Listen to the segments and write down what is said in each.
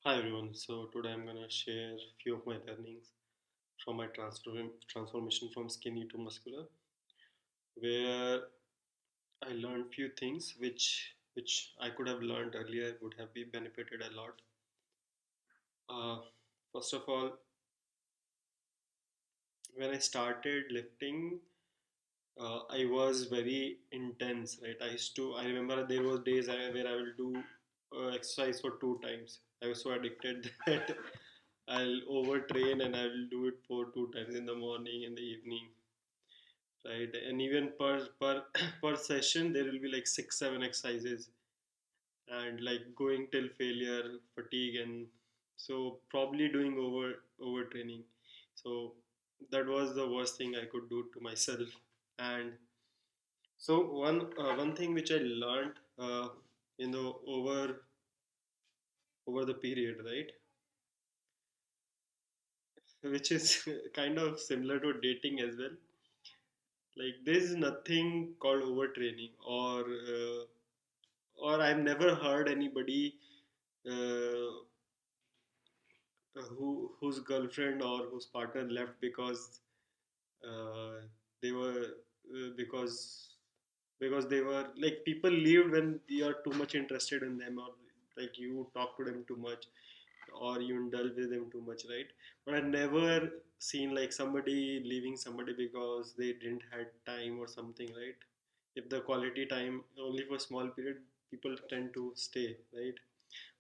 Hi everyone. So today I'm gonna share few of my learnings from my transformation from skinny to muscular, where I learned few things which I could have learned earlier would have been benefited a lot. Uh, First of all, when I started lifting, I was very intense. Right, I remember there were days where I will do exercise for two times. I was so addicted that I'll overtrain and I will do it for two times in the morning and the evening, right? And even per per session, there will be like six, seven exercises, and like going till failure, fatigue, and so probably doing overtraining. So that was the worst thing I could do to myself. And so one thing which I learned in the over the period, right, which is kind of similar to dating as well. Like there is nothing called overtraining, or I've never heard anybody uh, whose girlfriend or whose partner left because uh, they were because they were like people leave when you are too much interested in them, or like you talk to them too much, or you indulge with them too much, right? But I never seen like somebody leaving somebody because they didn't had time or something, right? If the quality time only for small period, people tend to stay, right?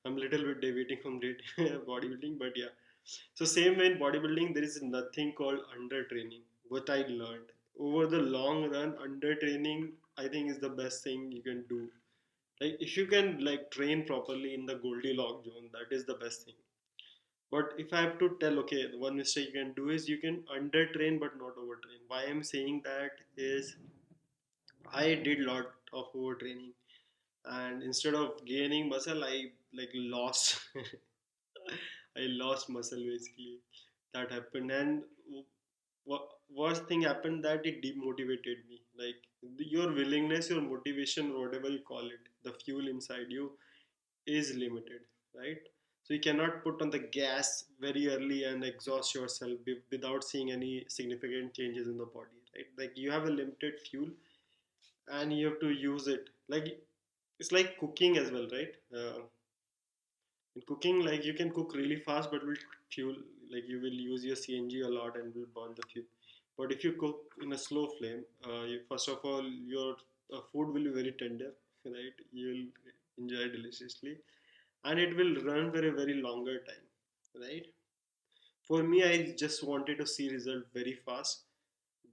I'm a little bit deviating from bodybuilding, but yeah. So same way in bodybuilding, there is nothing called under training. What I learned over the long run, under training, I think is the best thing you can do. Like if you can like train properly in the Goldilocks zone, that is the best thing. But if I have to tell, okay, the one mistake you can do is you can under train but not overtrain. Why I'm saying that is I did lot of overtraining, and instead of gaining muscle, I like lost. I lost muscle basically. That happened, and worst thing happened that it demotivated me. Like your willingness, your motivation, whatever you call it, the fuel inside you is limited, right? So you cannot put on the gas very early and exhaust yourself without seeing any significant changes in the body, right? Like you have a limited fuel and you have to use it. Like it's like cooking as well, right? In cooking, like you can cook really fast, but will fuel like you will use your CNG a lot and will burn the fuel. But if you cook in a slow flame, first of all, your food will be very tender, right? You'll enjoy deliciously, and it will run for a very longer time, right? For me, I just wanted to see result very fast.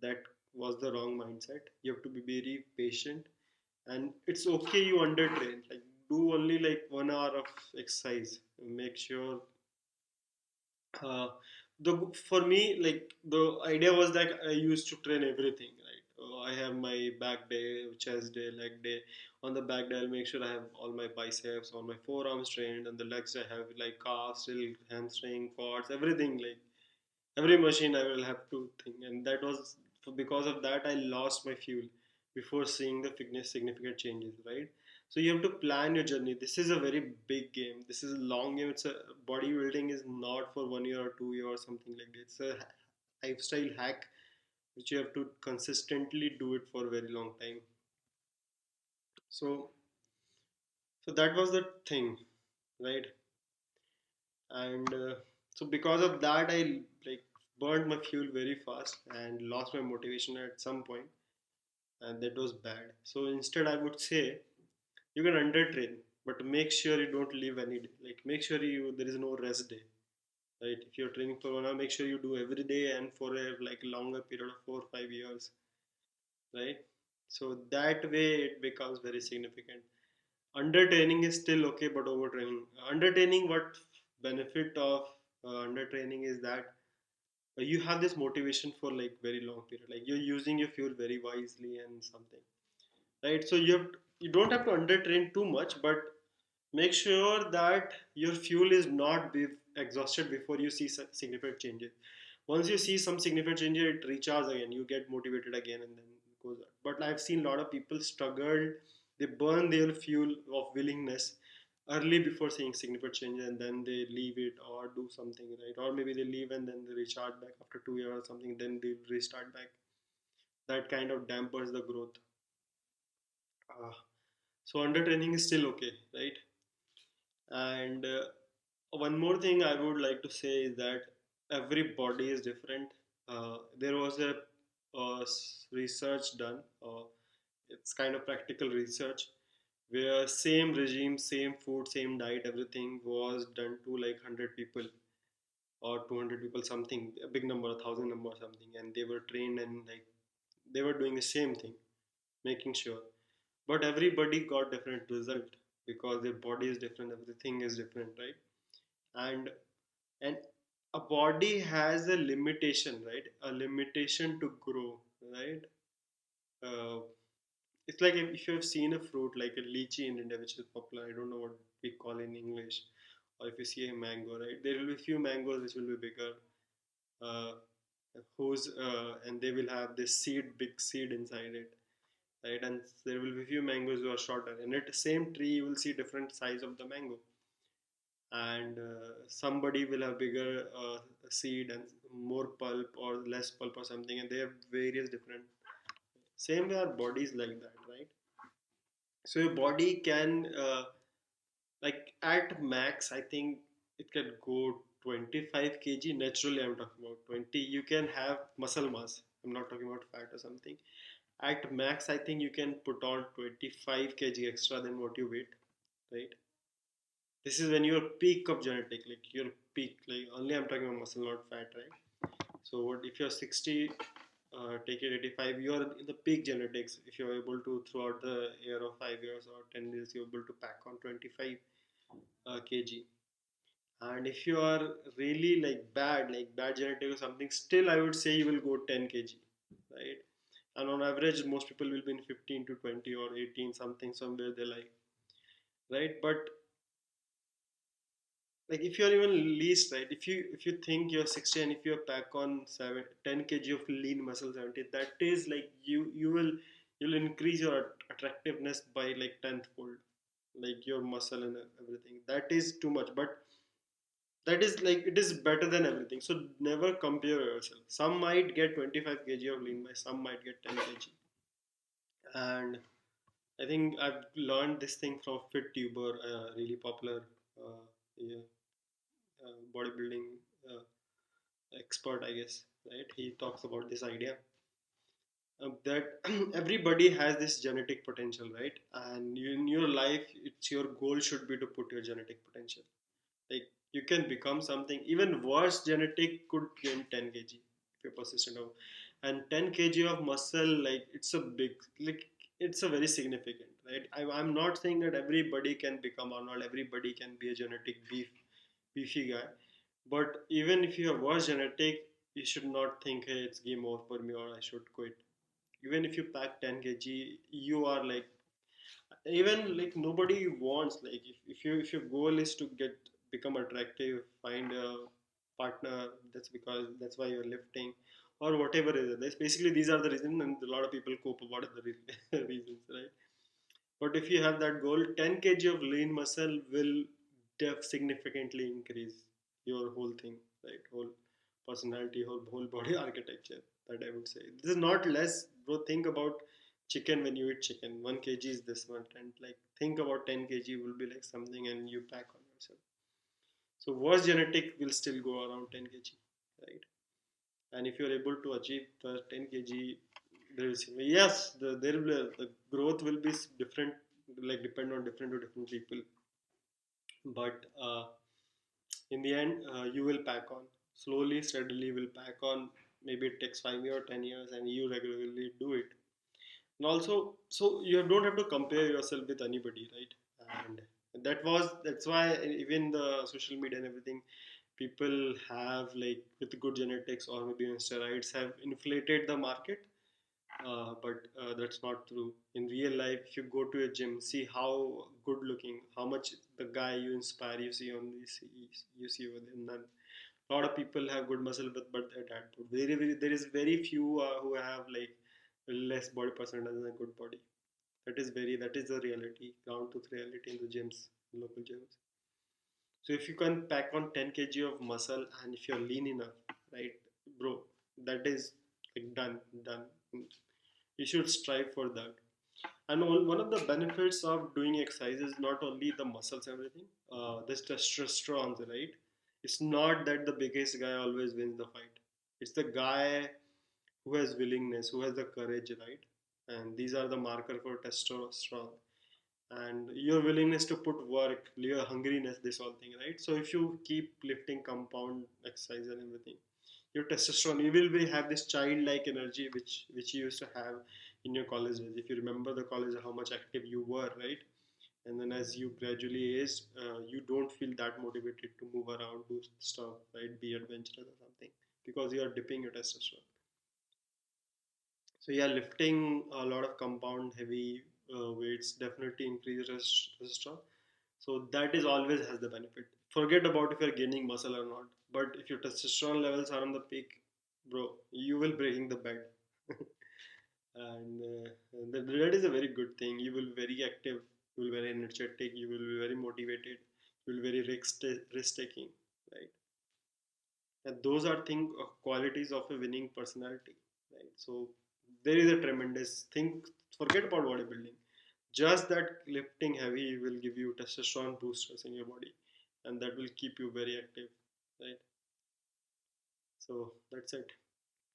That was the wrong mindset. You have to be very patient, and it's okay you undertrain. Like do only like 1 hour of exercise. Make sure uh, the for me like the idea was that I used to train everything, right? I have my back day, chest day, leg day. On the back day I'll make sure I have all my biceps, all my forearms trained, and the legs I have like calves, still hamstring, quads, everything, like every machine I will have to think. And that was because of that I lost my fuel before seeing the fitness significant changes, right? So you have to plan your journey. This is a very big game. This is a long game. It's a bodybuilding is not for 1 year or 2 year or something like that. It's a lifestyle hack which you have to consistently do it for a very long time. So so that was the thing, right? And so because of that I like burned my fuel very fast and lost my motivation at some point, and that was bad. So instead I would say you can undertrain, but make sure you don't leave any day. Like make sure you there is no rest day, right? If you're training for 1 hour, make sure you do every day and for a like longer period of 4 or 5 years, right? So that way it becomes very significant. Undertraining is still okay, but overtraining, undertraining, what benefit of undertraining is that you have this motivation for like very long period, like you're using your fuel very wisely and something, right? So you don't have to undertrain too much, but make sure that your fuel is not exhausted before you see significant changes. Once you see some significant changes, it recharges again, you get motivated again, and then it goes on. But I've seen a lot of people struggle, they burn their fuel of willingness early before seeing significant change, and then they leave it or do something, right? Or maybe they leave and then they recharge back after 2 years or something, then they restart back. That kind of dampers the growth. uh, so under training is still okay, right? And one more thing I would like to say is that every body is different. There was a research done, it's kind of practical research, where same regime, same food, same diet, everything was done to like 100 people or 200 people, something, a big number, 1,000 number, something, and they were trained and like they were doing the same thing, making sure. But everybody got different result because their body is different, everything is different, right? And and a body has a limitation, right? A limitation to grow, right? Uh, it's like if you have seen a fruit like a lychee in India, which is popular. I don't know what we call in English. Or if you see a mango, right? There will be few mangoes which will be bigger, uh, and they will have this seed, big seed inside it, right? And there will be few mangoes who are shorter. And at the same tree, you will see different size of the mango, and somebody will have bigger seed and more pulp or less pulp or something, and they have various different. Same way our bodies like that, right? So your body can like at max, I think it can go 25 kg naturally. I'm talking about 20. You can have muscle mass. I'm not talking about fat or something. At max, I think you can put on 25 kg extra than what you weight, right? This is when you're peak of genetic, like your peak, like only I'm talking about muscle, not fat, right? So what if you're 60, take it 85, you're in the peak genetics. If you're able to throughout the year of 5 years or 10 years, you're able to pack on 25 kg. And if you are really like bad genetic or something, still I would say you will go 10 kg, right? And on average, most people will be in 15 to 20 or 18 something, somewhere they like, right? But like if you're even least, right, if you think you're 60 and if you pack on 7 10 kg of lean muscle, 70, that is like you'll increase your attractiveness by like tenth fold, like your muscle and everything. That is too much, but that is like it is better than everything. So never compare yourself. Some might get 25 kg of lean by some might get 10 kg. And I think I've learned this thing from FitTuber, a really popular yeah, bodybuilding uh, expert, I guess, right? He talks about this idea that everybody has this genetic potential, right? And in your life, it's your goal should be to put your genetic potential. Like you can become something even worse. Genetic could gain 10 kg if you're persistent of, and 10 kg of muscle, like it's a big, like it's a very significant, right? I'm not saying that everybody can become Arnold, everybody can be a genetic beefy guy, but even if you have worse genetic, you should not think, hey, it's game over for me or I should quit. Even if you pack 10 kg, you are like, even like nobody wants, like if your goal is to get become attractive, find a partner, that's because that's why you're lifting or whatever it is. That's basically these are the reasons, and a lot of people cope about the reasons, right? But if you have that goal, 10 kg of lean muscle will significantly increase your whole thing, right? Whole personality, whole body architecture. That I would say. This is not less, bro. Think about chicken when you eat chicken. 1 kg is this much, and like think about 10 kg will be like something, and you pack on yourself. So worse genetic will still go around 10 kg, right? And if you're able to achieve the 10 kg, there is, yes, there will the growth will be different, like depend on different to different people. But in the end, you will pack on slowly, steadily. Will pack on. Maybe it takes 5 years, 10 years, and you regularly do it. And also, so you don't have to compare yourself with anybody, right? And that's why even the social media and everything, people have like with good genetics or maybe on steroids have inflated the market. But that's not true. In real life, if you go to a gym, see how good looking, how much the guy you inspire, you see on this, you see with him. None. A lot of people have good muscle, but they're dead. Very, there is very few who have like less body percentage and a good body. That is the reality, ground truth reality in the gyms. local gyms. So if you can pack on 10 kg of muscle and if you're lean enough, right, bro, that is like done. You should strive for that. And one of the benefits of doing exercise is not only the muscles and everything, this testosterone, right? It's not that the biggest guy always wins the fight. It's the guy who has willingness, who has the courage, right? And these are the marker for testosterone. And your willingness to put work, your hungriness, this whole thing, right? So if you keep lifting compound exercise and everything, your testosterone, you will be, have this childlike energy which you used to have in your college days. If you remember the college, how much active you were, right? And then as you gradually age, you don't feel that motivated to move around, do stuff, right? Be adventurous or something because you are dipping your testosterone. So yeah, lifting a lot of compound heavy weights definitely increases testosterone. So that is always has the benefit. Forget about if you're gaining muscle or not. But if your testosterone levels are on the peak, bro, you will breaking the bed. And that is a very good thing. You will be very active. You will be very energetic. You will be very motivated. You will be very risk taking, right? And those are thing qualities of a winning personality, right? So there is a tremendous thing. Forget about bodybuilding. Just that lifting heavy will give you testosterone boosters in your body, and that will keep you very active, right? So that's it.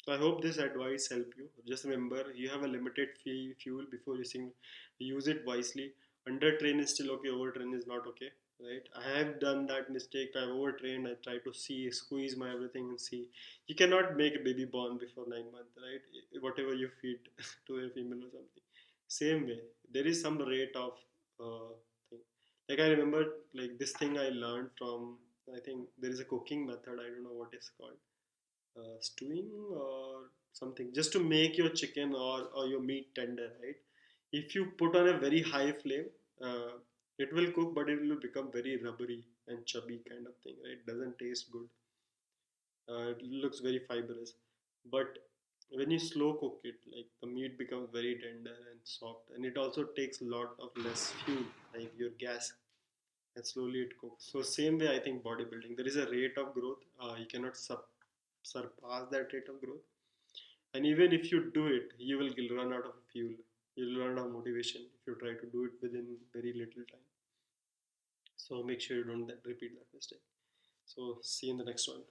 So I hope this advice help you. Just remember, you have a limited fuel before using. Use it wisely. Undertrain is still okay. Overtrain is not okay, right? I have done that mistake. I've overtrained. I try to see, squeeze my everything and see. You cannot make a baby born before 9 months, right? Whatever you feed to a female or something. Same way, there is some rate of thing. Like I remember, like this thing I learned from. I think there is a cooking method. I don't know what it's called, stewing or something, just to make your chicken or your meat tender, right? If you put on a very high flame, it will cook but it will become very rubbery and chubby kind of thing, right? Doesn't taste good. It looks very fibrous, but when you slow cook it, like the meat becomes very tender and soft, and it also takes a lot of less fuel, like your gas, and slowly it cooks. So same way, I think bodybuilding, there is a rate of growth. You cannot surpass that rate of growth. And even if you do it, you will run out of fuel. You'll run out of motivation if you try to do it within very little time. So make sure you don't repeat that mistake. So see you in the next one.